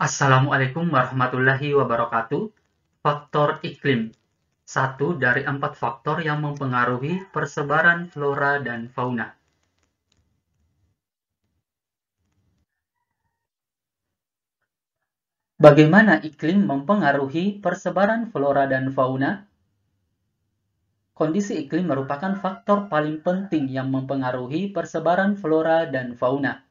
Assalamualaikum warahmatullahi wabarakatuh. Faktor iklim. Satu dari 4 faktor yang mempengaruhi persebaran flora dan fauna. Bagaimana iklim mempengaruhi persebaran flora dan fauna? Kondisi iklim merupakan faktor paling penting yang mempengaruhi persebaran flora dan fauna.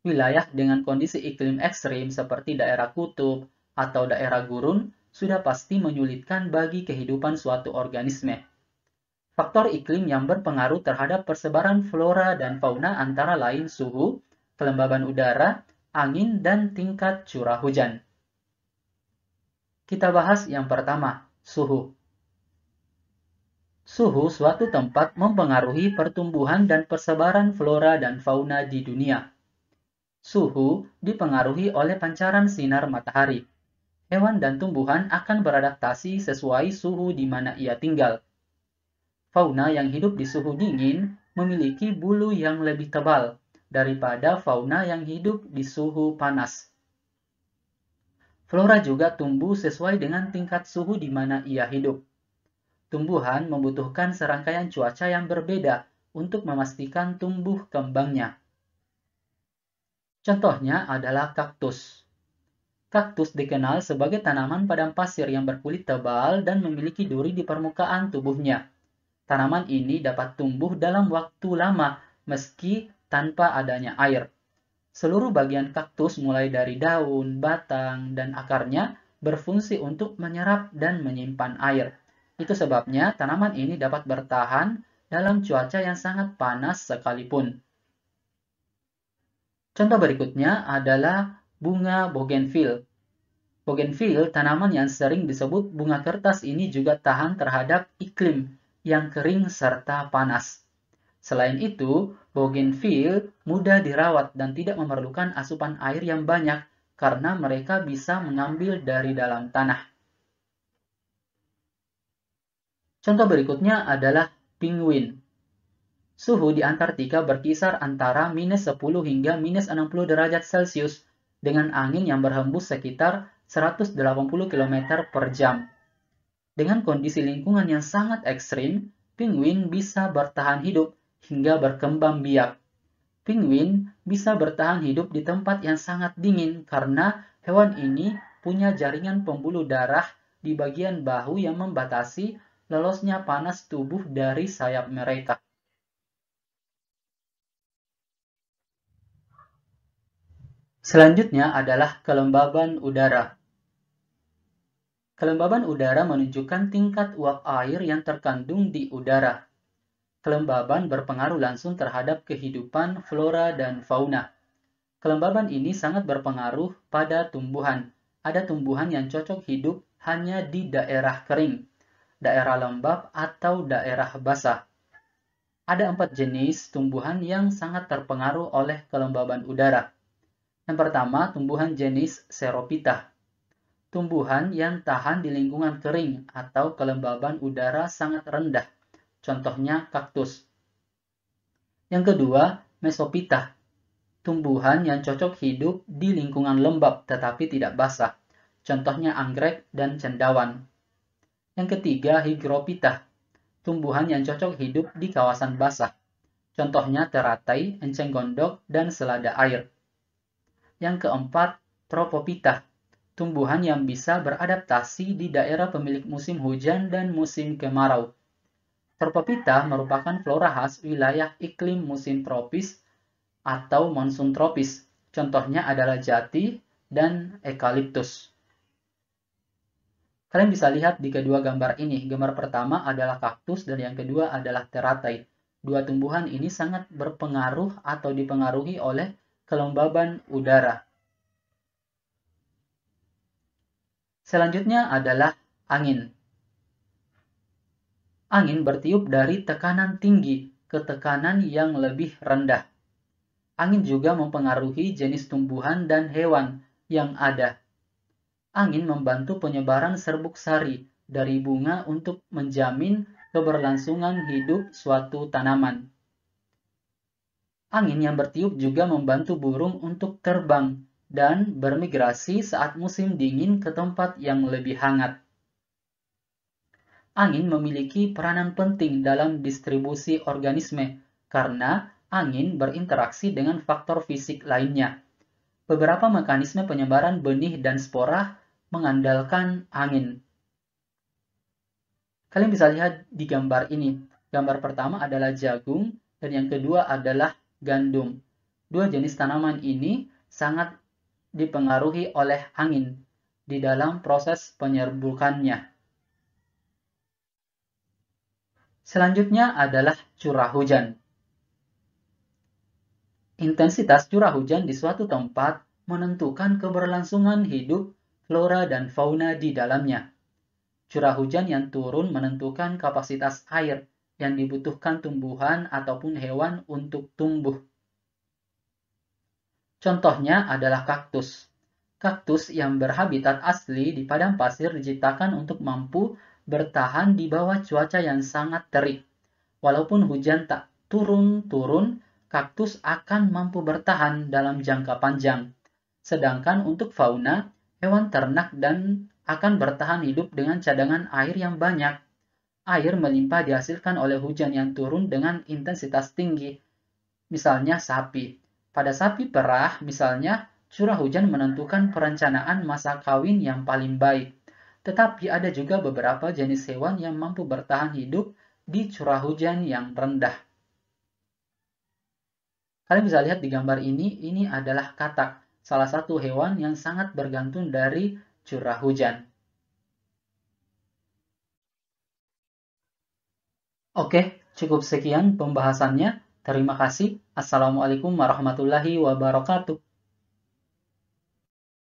Wilayah dengan kondisi iklim ekstrim seperti daerah kutub atau daerah gurun sudah pasti menyulitkan bagi kehidupan suatu organisme. Faktor iklim yang berpengaruh terhadap persebaran flora dan fauna antara lain suhu, kelembaban udara, angin, dan tingkat curah hujan. Kita bahas yang pertama, suhu. Suhu suatu tempat mempengaruhi pertumbuhan dan persebaran flora dan fauna di dunia. Suhu dipengaruhi oleh pancaran sinar matahari. Hewan dan tumbuhan akan beradaptasi sesuai suhu di mana ia tinggal. Fauna yang hidup di suhu dingin memiliki bulu yang lebih tebal daripada fauna yang hidup di suhu panas. Flora juga tumbuh sesuai dengan tingkat suhu di mana ia hidup. Tumbuhan membutuhkan serangkaian cuaca yang berbeda untuk memastikan tumbuh kembangnya. Contohnya adalah kaktus. Kaktus dikenal sebagai tanaman padang pasir yang berkulit tebal dan memiliki duri di permukaan tubuhnya. Tanaman ini dapat tumbuh dalam waktu lama meski tanpa adanya air. Seluruh bagian kaktus mulai dari daun, batang, dan akarnya berfungsi untuk menyerap dan menyimpan air. Itu sebabnya tanaman ini dapat bertahan dalam cuaca yang sangat panas sekalipun. Contoh berikutnya adalah bunga bougainville. Bougainville, tanaman yang sering disebut bunga kertas ini juga tahan terhadap iklim yang kering serta panas. Selain itu, bougainville mudah dirawat dan tidak memerlukan asupan air yang banyak karena mereka bisa mengambil dari dalam tanah. Contoh berikutnya adalah penguin. Suhu di Antartika berkisar antara minus 10 hingga minus 60 derajat Celcius dengan angin yang berhembus sekitar 180 km per jam. Dengan kondisi lingkungan yang sangat ekstrim, penguin bisa bertahan hidup hingga berkembang biak. Penguin bisa bertahan hidup di tempat yang sangat dingin karena hewan ini punya jaringan pembuluh darah di bagian bahu yang membatasi lolosnya panas tubuh dari sayap mereka. Selanjutnya adalah kelembaban udara. Kelembaban udara menunjukkan tingkat uap air yang terkandung di udara. Kelembaban berpengaruh langsung terhadap kehidupan flora dan fauna. Kelembaban ini sangat berpengaruh pada tumbuhan. Ada tumbuhan yang cocok hidup hanya di daerah kering, daerah lembab, atau daerah basah. Ada 4 jenis tumbuhan yang sangat terpengaruh oleh kelembaban udara. Yang pertama, tumbuhan jenis Xerophyta. Tumbuhan yang tahan di lingkungan kering atau kelembaban udara sangat rendah. Contohnya kaktus. Yang kedua, Mesophyta. Tumbuhan yang cocok hidup di lingkungan lembab tetapi tidak basah. Contohnya anggrek dan cendawan. Yang ketiga, Hygrophita. Tumbuhan yang cocok hidup di kawasan basah. Contohnya teratai, enceng gondok, dan selada air. Yang keempat, Tropophyta. Tumbuhan yang bisa beradaptasi di daerah pemilik musim hujan dan musim kemarau. Tropophyta merupakan flora khas wilayah iklim musim tropis atau monsun tropis. Contohnya adalah jati dan eukaliptus. Kalian bisa lihat di kedua gambar ini. Gambar pertama adalah kaktus dan yang kedua adalah teratai. Dua tumbuhan ini sangat berpengaruh atau dipengaruhi oleh kelembaban udara. Selanjutnya adalah angin. Angin bertiup dari tekanan tinggi ke tekanan yang lebih rendah. Angin juga mempengaruhi jenis tumbuhan dan hewan yang ada. Angin membantu penyebaran serbuk sari dari bunga untuk menjamin keberlangsungan hidup suatu tanaman. Angin yang bertiup juga membantu burung untuk terbang dan bermigrasi saat musim dingin ke tempat yang lebih hangat. Angin memiliki peranan penting dalam distribusi organisme karena angin berinteraksi dengan faktor fisik lainnya. Beberapa mekanisme penyebaran benih dan spora mengandalkan angin. Kalian bisa lihat di gambar ini. Gambar pertama adalah jagung dan yang kedua adalah gandum. Dua jenis tanaman ini sangat dipengaruhi oleh angin di dalam proses penyerbukannya. Selanjutnya adalah curah hujan. Intensitas curah hujan di suatu tempat menentukan keberlangsungan hidup flora dan fauna di dalamnya. Curah hujan yang turun menentukan kapasitas air yang dibutuhkan tumbuhan ataupun hewan untuk tumbuh. Contohnya adalah kaktus. Kaktus yang berhabitat asli di padang pasir diciptakan untuk mampu bertahan di bawah cuaca yang sangat terik. Walaupun hujan tak turun-turun, kaktus akan mampu bertahan dalam jangka panjang. Sedangkan untuk fauna, hewan ternak dan akan bertahan hidup dengan cadangan air yang banyak. Air melimpah dihasilkan oleh hujan yang turun dengan intensitas tinggi. Misalnya sapi. Pada sapi perah, misalnya, curah hujan menentukan perencanaan masa kawin yang paling baik. Tetapi ada juga beberapa jenis hewan yang mampu bertahan hidup di curah hujan yang rendah. Kalian bisa lihat di gambar ini adalah katak, salah satu hewan yang sangat bergantung dari curah hujan. Oke, cukup sekian pembahasannya. Terima kasih. Assalamualaikum warahmatullahi wabarakatuh.